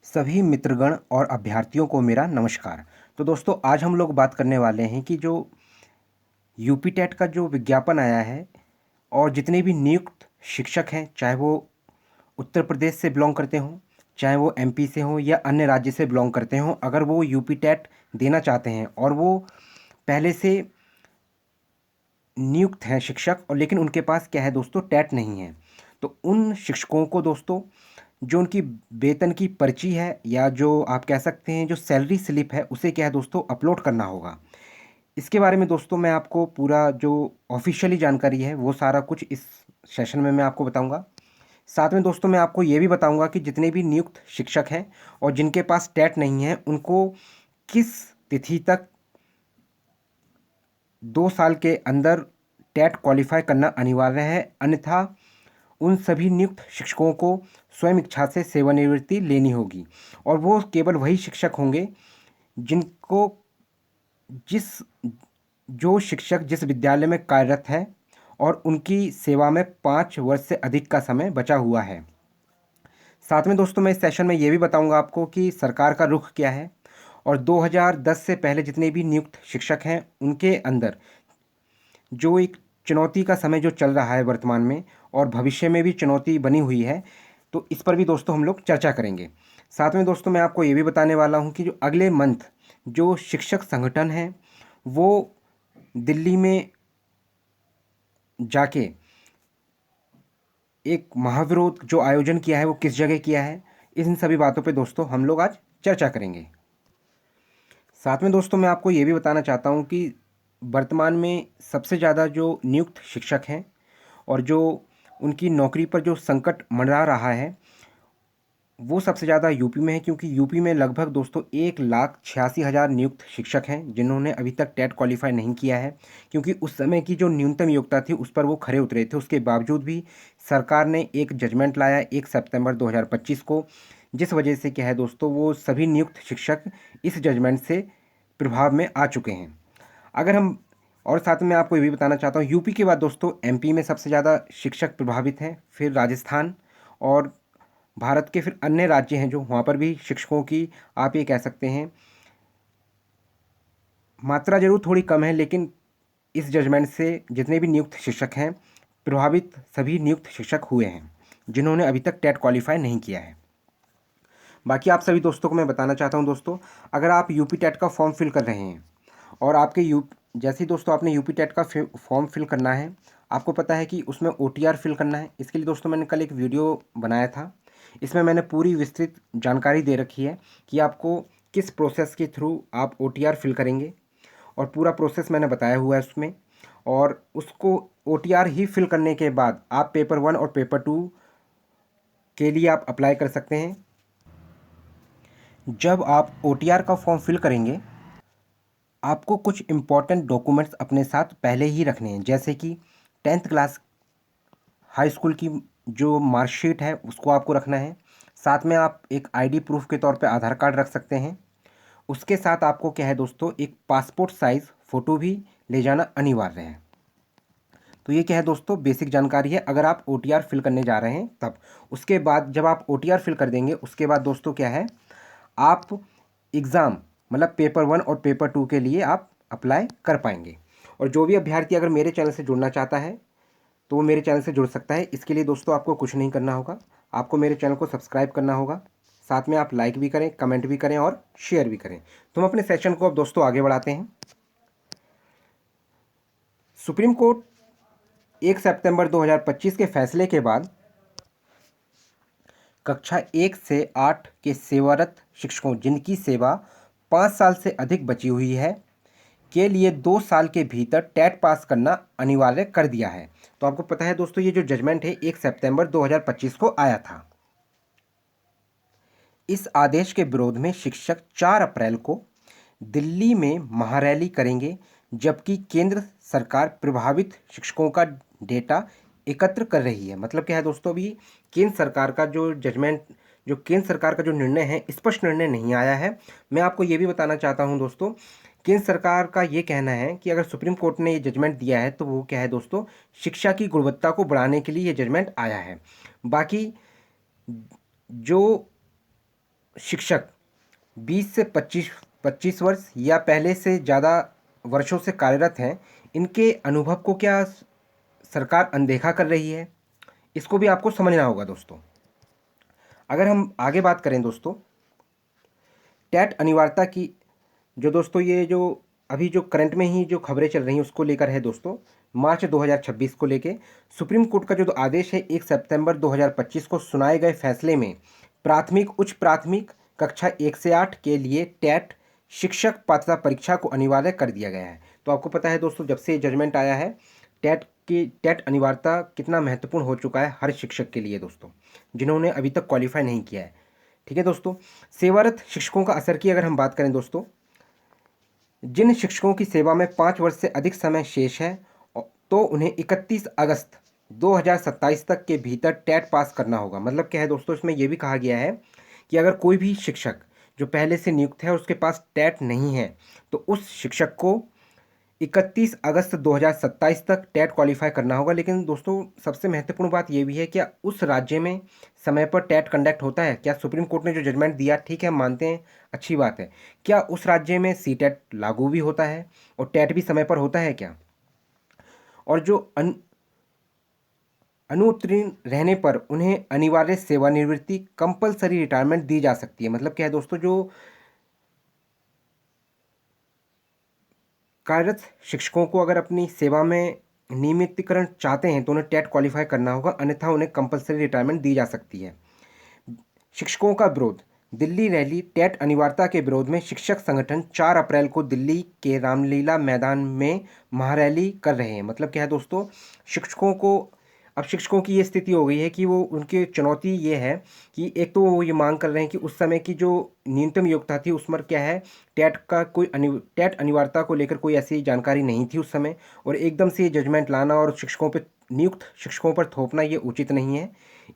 सभी मित्रगण और अभ्यर्थियों को मेरा नमस्कार। तो दोस्तों आज हम लोग बात करने वाले हैं कि जो यूपी टेट का जो विज्ञापन आया है और जितने भी नियुक्त शिक्षक हैं, चाहे वो उत्तर प्रदेश से बिलोंग करते हों, चाहे वो एमपी से हों या अन्य राज्य से बिलोंग करते हों, अगर वो यूपी टेट देना चाहते हैं और वो पहले से नियुक्त हैं शिक्षक और लेकिन उनके पास क्या है दोस्तों, टेट नहीं है, तो उन शिक्षकों को दोस्तों जो उनकी वेतन की पर्ची है या जो आप कह सकते हैं जो सैलरी स्लिप है, उसे क्या है दोस्तों अपलोड करना होगा। इसके बारे में दोस्तों मैं आपको पूरा जो ऑफिशियली जानकारी है वो सारा कुछ इस सेशन में मैं आपको बताऊंगा। साथ में दोस्तों मैं आपको ये भी बताऊंगा कि जितने भी नियुक्त शिक्षक हैं और जिनके पास टेट नहीं है उनको किस तिथि तक 2 साल के अंदर टेट क्वालिफाई करना अनिवार्य है, अन्यथा उन सभी नियुक्त शिक्षकों को स्वयं इच्छा से सेवानिवृत्ति लेनी होगी और वो केवल वही शिक्षक होंगे जिनको जिस जो शिक्षक जिस विद्यालय में कार्यरत है और उनकी सेवा में 5 वर्ष से अधिक का समय बचा हुआ है। साथ में दोस्तों मैं इस सेशन में ये भी बताऊंगा आपको कि सरकार का रुख क्या है और 2010 से पहले जितने भी नियुक्त शिक्षक हैं उनके अंदर जो एक चुनौती का समय जो चल रहा है वर्तमान में और भविष्य में भी चुनौती बनी हुई है, तो इस पर भी दोस्तों हम लोग चर्चा करेंगे। साथ में दोस्तों मैं आपको ये भी बताने वाला हूँ कि जो अगले मंथ जो शिक्षक संगठन है वो दिल्ली में जाके एक महाविरोध जो आयोजन किया है वो किस जगह किया है, इन सभी बातों पे दोस्तों हम लोग आज चर्चा करेंगे। साथ में दोस्तों मैं आपको ये भी बताना चाहता हूँ कि वर्तमान में सबसे ज़्यादा जो नियुक्त शिक्षक हैं और जो उनकी नौकरी पर जो संकट मंडरा रहा है वो सबसे ज़्यादा यूपी में है, क्योंकि यूपी में लगभग दोस्तों 1,86,000 नियुक्त शिक्षक हैं जिन्होंने अभी तक टेट क्वालिफाई नहीं किया है, क्योंकि उस समय की जो न्यूनतम योग्यता थी उस पर वो खरे उतरे थे। उसके बावजूद भी सरकार ने एक जजमेंट लाया 1 सितंबर 2025 को, जिस वजह से क्या है दोस्तों वो सभी नियुक्त शिक्षक इस जजमेंट से प्रभाव में आ चुके हैं। अगर हम और साथ में आपको ये भी बताना चाहता हूँ, यूपी के बाद दोस्तों एमपी में सबसे ज़्यादा शिक्षक प्रभावित हैं, फिर राजस्थान और भारत के फिर अन्य राज्य हैं जो वहाँ पर भी शिक्षकों की आप ये कह सकते हैं मात्रा जरूर थोड़ी कम है, लेकिन इस जजमेंट से जितने भी नियुक्त शिक्षक हैं प्रभावित सभी नियुक्त शिक्षक हुए हैं जिन्होंने अभी तक टेट क्वालिफाई नहीं किया है। बाकी आप सभी दोस्तों को मैं बताना चाहता हूं दोस्तों, अगर आप यूपी टेट का फॉर्म फिल कर रहे हैं और आपके जैसे ही दोस्तों आपने यूपी टेट का फॉर्म फिल करना है, आपको पता है कि उसमें ओटीआर फिल करना है। इसके लिए दोस्तों मैंने कल एक वीडियो बनाया था, इसमें मैंने पूरी विस्तृत जानकारी दे रखी है कि आपको किस प्रोसेस के थ्रू आप ओटीआर फिल करेंगे और पूरा प्रोसेस मैंने बताया हुआ है उसमें। और उसको ओटीआर ही फिल करने के बाद आप पेपर 1 और पेपर 2 के लिए आप अप्लाई कर सकते हैं। जब आप ओटीआर का फॉर्म फिल करेंगे आपको कुछ इम्पॉर्टेंट डॉक्यूमेंट्स अपने साथ पहले ही रखने हैं, जैसे कि 10th क्लास हाई स्कूल की जो मार्कशीट है उसको आपको रखना है। साथ में आप एक आईडी प्रूफ के तौर पे आधार कार्ड रख सकते हैं। उसके साथ आपको क्या है दोस्तों, एक पासपोर्ट साइज़ फ़ोटो भी ले जाना अनिवार्य है। तो ये क्या है दोस्तों, बेसिक जानकारी है अगर आप ओटीआर फिल करने जा रहे हैं तब। उसके बाद जब आप ओटीआर फिल कर देंगे उसके बाद दोस्तों क्या है, आप एग्ज़ाम मतलब पेपर 1 और पेपर 2 के लिए आप अप्लाई कर पाएंगे। और जो भी अभ्यर्थी अगर मेरे चैनल से जुड़ना चाहता है तो वो मेरे चैनल से जुड़ सकता है। इसके लिए दोस्तों आपको कुछ नहीं करना होगा, आपको मेरे चैनल को सब्सक्राइब करना होगा, साथ में आप लाइक भी करें, कमेंट भी करें और शेयर भी करें। तो हम अपने सेशन को अब दोस्तों आगे बढ़ाते हैं। सुप्रीम कोर्ट 1 सितंबर 2025 के फैसले के बाद कक्षा 1 से 8 के सेवारत शिक्षकों जिनकी सेवा 5 साल से अधिक बची हुई है के लिए 2 साल के भीतर टेट पास करना अनिवार्य कर दिया है। तो आपको पता है दोस्तों ये जो जजमेंट है 1 सितंबर 2025 को आया था। इस आदेश के विरोध में शिक्षक 4 अप्रैल को दिल्ली में महारैली करेंगे, जबकि केंद्र सरकार प्रभावित शिक्षकों का डेटा एकत्र कर रही है। मतलब क्या है दोस्तों, अभी केंद्र सरकार का जो जजमेंट जो केंद्र सरकार का जो निर्णय है स्पष्ट निर्णय नहीं आया है। मैं आपको ये भी बताना चाहता हूँ दोस्तों, केंद्र सरकार का ये कहना है कि अगर सुप्रीम कोर्ट ने ये जजमेंट दिया है तो वो क्या है दोस्तों, शिक्षा की गुणवत्ता को बढ़ाने के लिए ये जजमेंट आया है। बाकी जो शिक्षक 20 से 25 वर्ष या पहले से ज़्यादा वर्षों से कार्यरत हैं, इनके अनुभव को क्या सरकार अनदेखा कर रही है? इसको भी आपको समझना होगा दोस्तों। अगर हम आगे बात करें दोस्तों, टेट अनिवार्यता की जो दोस्तों ये जो अभी जो करंट में ही जो खबरें चल रही हैं उसको लेकर है दोस्तों, मार्च 2026 को लेके सुप्रीम कोर्ट का जो आदेश है 1 सितंबर 2025 को सुनाए गए फैसले में प्राथमिक उच्च प्राथमिक कक्षा 1 से 8 के लिए टेट शिक्षक पात्रता परीक्षा को अनिवार्य कर दिया गया है। तो आपको पता है दोस्तों, जब से ये जजमेंट आया है, टेट अनिवार्यता कितना महत्वपूर्ण हो चुका है हर शिक्षक के लिए दोस्तों, जिन्होंने अभी तक क्वालिफाई नहीं किया है। ठीक है दोस्तों, सेवारत शिक्षकों का असर की अगर हम बात करें दोस्तों, जिन शिक्षकों की सेवा में 5 वर्ष से अधिक समय शेष है तो उन्हें 31 अगस्त 2027 तक के भीतर टेट पास करना होगा। मतलब क्या है दोस्तों, इसमें यह भी कहा गया है कि अगर कोई भी शिक्षक जो पहले से नियुक्त है उसके पास टेट नहीं है तो उस शिक्षक को 31 अगस्त 2027 तक टेट क्वालिफाई करना होगा। लेकिन दोस्तों सबसे महत्वपूर्ण बात यह भी है, क्या उस राज्य में समय पर टेट कंडक्ट होता है? क्या सुप्रीम कोर्ट ने जो जजमेंट दिया, ठीक है, हम मानते हैं, अच्छी बात है, क्या उस राज्य में सी टेट लागू भी होता है और टेट भी समय पर होता है क्या? और जो अनुत्तीर्ण रहने पर उन्हें अनिवार्य सेवानिवृत्ति कंपलसरी रिटायरमेंट दी जा सकती है। मतलब क्या है दोस्तों, जो कार्यरत शिक्षकों को अगर अपनी सेवा में नियमितीकरण चाहते हैं तो उन्हें टेट क्वालिफाई करना होगा, अन्यथा उन्हें कंपलसरी रिटायरमेंट दी जा सकती है। शिक्षकों का विरोध, दिल्ली रैली टेट अनिवार्यता के विरोध में शिक्षक संगठन 4 अप्रैल को दिल्ली के रामलीला मैदान में महारैली कर रहे हैं। मतलब क्या है दोस्तों, शिक्षकों को अब शिक्षकों की ये स्थिति हो गई है कि वो उनकी चुनौती ये है कि एक तो वो ये मांग कर रहे हैं कि उस समय की जो न्यूनतम योग्यता थी उसमें क्या है, टेट अनिवार्यता को लेकर कोई ऐसी जानकारी नहीं थी उस समय, और एकदम से ये जजमेंट लाना और शिक्षकों पर नियुक्त शिक्षकों पर थोपना ये उचित नहीं है।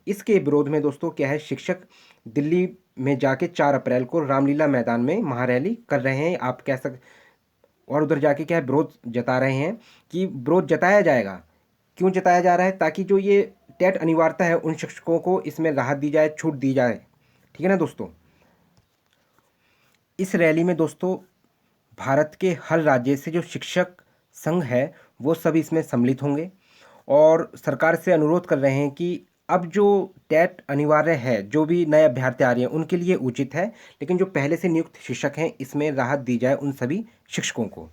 इसके विरोध में दोस्तों क्या है, शिक्षक दिल्ली में जाके 4 अप्रैल को रामलीला मैदान में महारैली कर रहे हैं, आप कह सकते, और उधर जाके क्या है, विरोध जता रहे हैं कि विरोध जताया जाएगा। क्यों जताया जा रहा है? ताकि जो ये टेट अनिवार्यता है उन शिक्षकों को इसमें राहत दी जाए, छूट दी जाए। ठीक है ना दोस्तों। इस रैली में दोस्तों भारत के हर राज्य से जो शिक्षक संघ है वो सभी इसमें सम्मिलित होंगे और सरकार से अनुरोध कर रहे हैं कि अब जो टेट अनिवार्य है, जो भी नए अभ्यर्थी आ रहे हैं उनके लिए उचित है, लेकिन जो पहले से नियुक्त शिक्षक हैं इसमें राहत दी जाए उन सभी शिक्षकों को।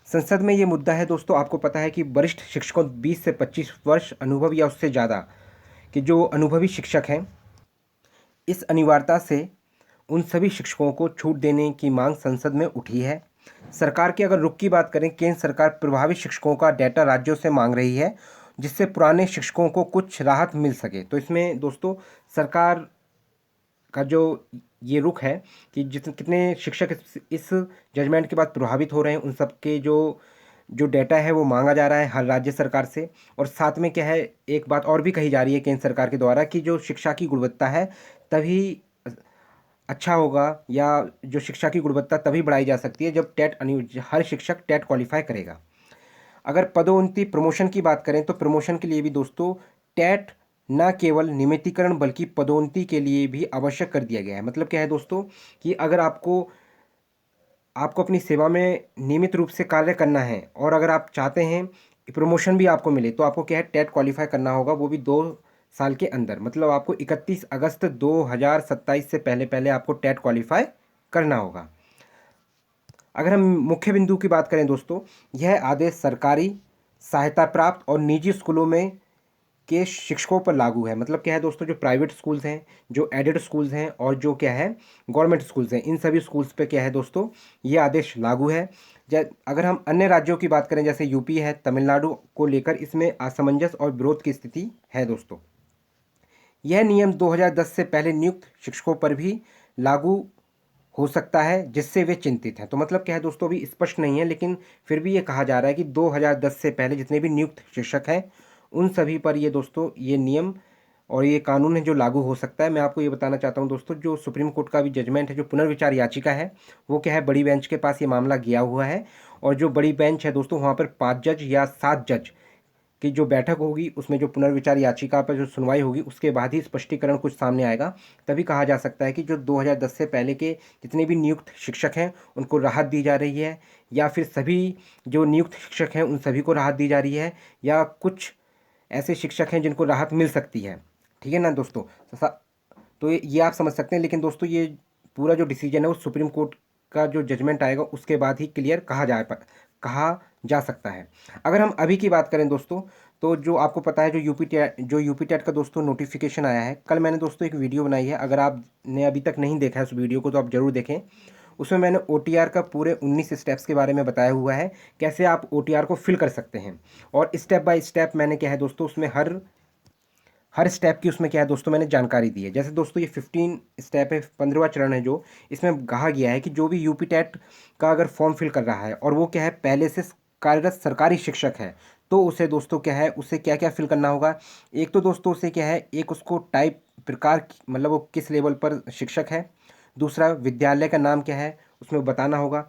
संसद में ये मुद्दा है दोस्तों, आपको पता है कि वरिष्ठ शिक्षकों 20 से 25 वर्ष अनुभव या उससे ज़्यादा कि जो अनुभवी शिक्षक हैं, इस अनिवार्यता से उन सभी शिक्षकों को छूट देने की मांग संसद में उठी है। सरकार की अगर रुख की बात करें, केंद्र सरकार प्रभावित शिक्षकों का डेटा राज्यों से मांग रही है जिससे पुराने शिक्षकों को कुछ राहत मिल सके। तो इसमें दोस्तों सरकार का जो ये रुख है कि कितने शिक्षक इस जजमेंट के बाद प्रभावित हो रहे हैं, उन सब के जो डेटा है वो मांगा जा रहा है हर राज्य सरकार से। और साथ में क्या है, एक बात और भी कही जा रही है केंद्र सरकार के द्वारा कि जो शिक्षा की गुणवत्ता है तभी अच्छा होगा, या जो शिक्षा की गुणवत्ता तभी बढ़ाई जा सकती है जब हर शिक्षक टेट क्वालिफाई करेगा। अगर पदोन्नति प्रमोशन की बात करें तो प्रमोशन के लिए भी दोस्तों टेट न केवल नियमितीकरण बल्कि पदोन्नति के लिए भी आवश्यक कर दिया गया है। मतलब क्या है दोस्तों कि अगर आपको अपनी सेवा में नियमित रूप से कार्य करना है और अगर आप चाहते हैं कि प्रमोशन भी आपको मिले तो आपको क्या है, टेट क्वालिफाई करना होगा, वो भी 2 साल के अंदर। मतलब आपको 31 अगस्त 2027 से पहले पहले आपको टेट क्वालिफाई करना होगा। अगर हम मुख्य बिंदु की बात करें दोस्तों, यह आदेश सरकारी सहायता प्राप्त और निजी स्कूलों में के शिक्षकों पर लागू है। मतलब क्या है दोस्तों, जो प्राइवेट स्कूल्स हैं, जो एडेड स्कूल्स हैं और जो क्या है गवर्नमेंट स्कूल्स हैं, इन सभी स्कूल्स पे क्या है दोस्तों ये आदेश लागू है। अगर हम अन्य राज्यों की बात करें जैसे यूपी है, तमिलनाडु को लेकर इसमें असमंजस और विरोध की स्थिति है दोस्तों। यह नियम 2010 से पहले नियुक्त शिक्षकों पर भी लागू हो सकता है जिससे वे चिंतित हैं। तो मतलब क्या है दोस्तों, अभी स्पष्ट नहीं है, लेकिन फिर भी ये कहा जा रहा है कि 2010 से पहले जितने भी नियुक्त शिक्षक हैं उन सभी पर ये दोस्तों ये नियम और ये कानून है जो लागू हो सकता है। मैं आपको ये बताना चाहता हूँ दोस्तों, जो सुप्रीम कोर्ट का भी जजमेंट है, जो पुनर्विचार याचिका है, वो क्या है, बड़ी बेंच के पास ये मामला गया हुआ है। और जो बड़ी बेंच है दोस्तों, वहाँ पर 5 जज या 7 जज कि जो बैठक होगी उसमें जो पुनर्विचार याचिका पर जो सुनवाई होगी उसके बाद ही स्पष्टीकरण कुछ सामने आएगा। तभी कहा जा सकता है कि जो 2010 से पहले के जितने भी नियुक्त शिक्षक हैं उनको राहत दी जा रही है, या फिर सभी जो नियुक्त शिक्षक हैं उन सभी को राहत दी जा रही है, या कुछ ऐसे शिक्षक हैं जिनको राहत मिल सकती है। ठीक है ना दोस्तों। तो ये आप समझ सकते हैं। लेकिन दोस्तों ये पूरा जो डिसीजन है वो सुप्रीम कोर्ट का जो जजमेंट आएगा उसके बाद ही क्लियर कहा जा सकता है। अगर हम अभी की बात करें दोस्तों, तो जो आपको पता है जो यूपी टेट का दोस्तों नोटिफिकेशन आया है, कल मैंने दोस्तों एक वीडियो बनाई है। अगर आपने अभी तक नहीं देखा है उस वीडियो को तो आप ज़रूर देखें। उसमें मैंने OTR का पूरे 19 स्टेप्स के बारे में बताया हुआ है, कैसे आप OTR को फिल कर सकते हैं। और स्टेप बाय स्टेप मैंने क्या है दोस्तों उसमें हर स्टेप की उसमें क्या है दोस्तों मैंने जानकारी दी है। जैसे दोस्तों ये 15 स्टेप है, 15वां चरण है, जो इसमें कहा गया है कि जो भी यूपी टेट का अगर फॉर्म फिल कर रहा है और वो क्या है पहले से कार्यरत सरकारी शिक्षक है, तो उसे दोस्तों क्या है उसे क्या क्या फिल करना होगा। एक तो दोस्तों उसे क्या है, एक उसको टाइप प्रकार मतलब वो किस लेवल पर शिक्षक है। दूसरा विद्यालय का नाम क्या है उसमें बताना होगा।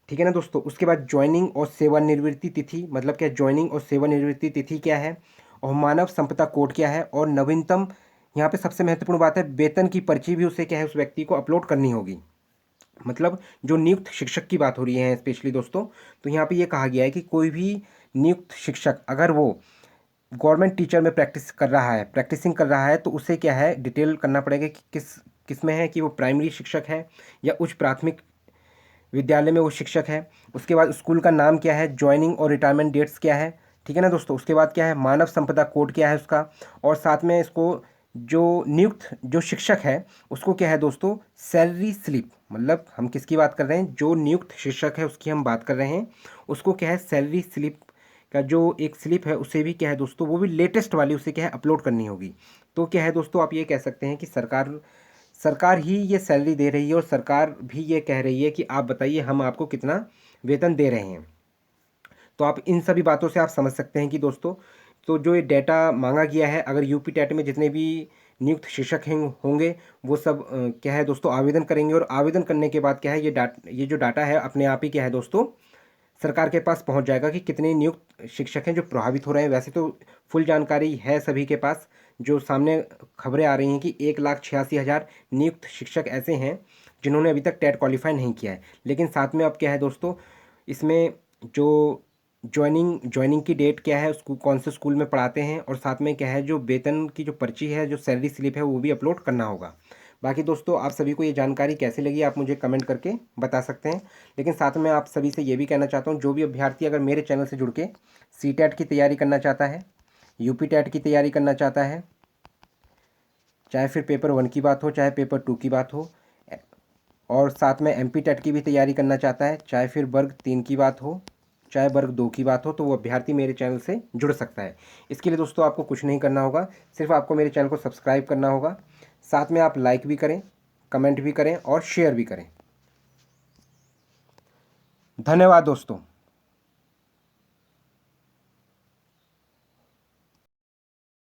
ठीक है ना दोस्तों। उसके बाद ज्वाइनिंग और सेवानिवृत्ति तिथि, मतलब क्या ज्वाइनिंग और सेवानिवृत्ति तिथि क्या है, और मानव संपदा कोड क्या है, और नवीनतम यहाँ पे सबसे महत्वपूर्ण बात है वेतन की पर्ची भी उसे क्या है उस व्यक्ति को अपलोड करनी होगी। मतलब जो नियुक्त शिक्षक की बात हो रही है स्पेशली दोस्तों, तो यहाँ पे ये कहा गया है कि कोई भी नियुक्त शिक्षक अगर वो गवर्नमेंट टीचर में प्रैक्टिसिंग कर रहा है तो उसे क्या है डिटेल करना पड़ेगा कि किस में है, कि वो प्राइमरी शिक्षक है या उच्च प्राथमिक विद्यालय में वो शिक्षक है। उसके बाद स्कूल का नाम क्या है, ज्वाइनिंग और रिटायरमेंट डेट्स क्या है। ठीक है ना दोस्तों। उसके बाद क्या है मानव संपदा कोड क्या है उसका, और साथ में इसको जो नियुक्त जो शिक्षक है उसको क्या है दोस्तों सैलरी स्लिप, मतलब हम किसकी बात कर रहे हैं, जो नियुक्त शिक्षक है उसकी हम बात कर रहे हैं, उसको क्या है सैलरी स्लिप का जो एक स्लिप है उसे भी क्या है दोस्तों वो भी लेटेस्ट वाली उसे क्या है अपलोड करनी होगी। तो क्या है दोस्तों आप ये कह सकते हैं कि सरकार ही ये सैलरी दे रही है, और सरकार भी ये कह रही है कि आप बताइए हम आपको कितना वेतन दे रहे हैं। तो आप इन सभी बातों से आप समझ सकते हैं कि दोस्तों तो जो ये डेटा मांगा गया है, अगर यूपी टेट में जितने भी नियुक्त शिक्षक हैं होंगे वो सब क्या है दोस्तों आवेदन करेंगे, और आवेदन करने के बाद क्या है ये जो डाटा है अपने आप ही क्या है दोस्तों सरकार के पास पहुंच जाएगा कि कितने नियुक्त शिक्षक हैं जो प्रभावित हो रहे हैं। वैसे तो फुल जानकारी है सभी के पास, जो सामने खबरें आ रही हैं कि 1,86,000 नियुक्त शिक्षक ऐसे हैं जिन्होंने अभी तक टेट क्वालिफाई नहीं किया है। लेकिन साथ में अब क्या है दोस्तों इसमें जो ज्वाइनिंग की डेट क्या है, उसको कौन से स्कूल में पढ़ाते हैं, और साथ में क्या है जो वेतन की जो पर्ची है जो सैलरी स्लिप है वो भी अपलोड करना होगा। बाकी दोस्तों आप सभी को ये जानकारी कैसे लगी आप मुझे कमेंट करके बता सकते हैं। लेकिन साथ में आप सभी से ये भी कहना चाहता हूँ, जो भी अभ्यर्थी अगर मेरे चैनल से जुड़ के CTET की तैयारी करना चाहता है, यूपी टेट की तैयारी करना चाहता है, चाहे फिर पेपर 1 की बात हो चाहे पेपर 2 की बात हो, और साथ में MP टेट की भी तैयारी करना चाहता है, चाहे फिर वर्ग 3 की बात हो चाहे वर्ग 2 की बात हो, तो वो अभ्यर्थी मेरे चैनल से जुड़ सकता है। इसके लिए दोस्तों आपको कुछ नहीं करना होगा, सिर्फ आपको मेरे चैनल को सब्सक्राइब करना होगा। साथ में आप लाइक भी करें, कमेंट भी करें और शेयर भी करें। धन्यवाद दोस्तों।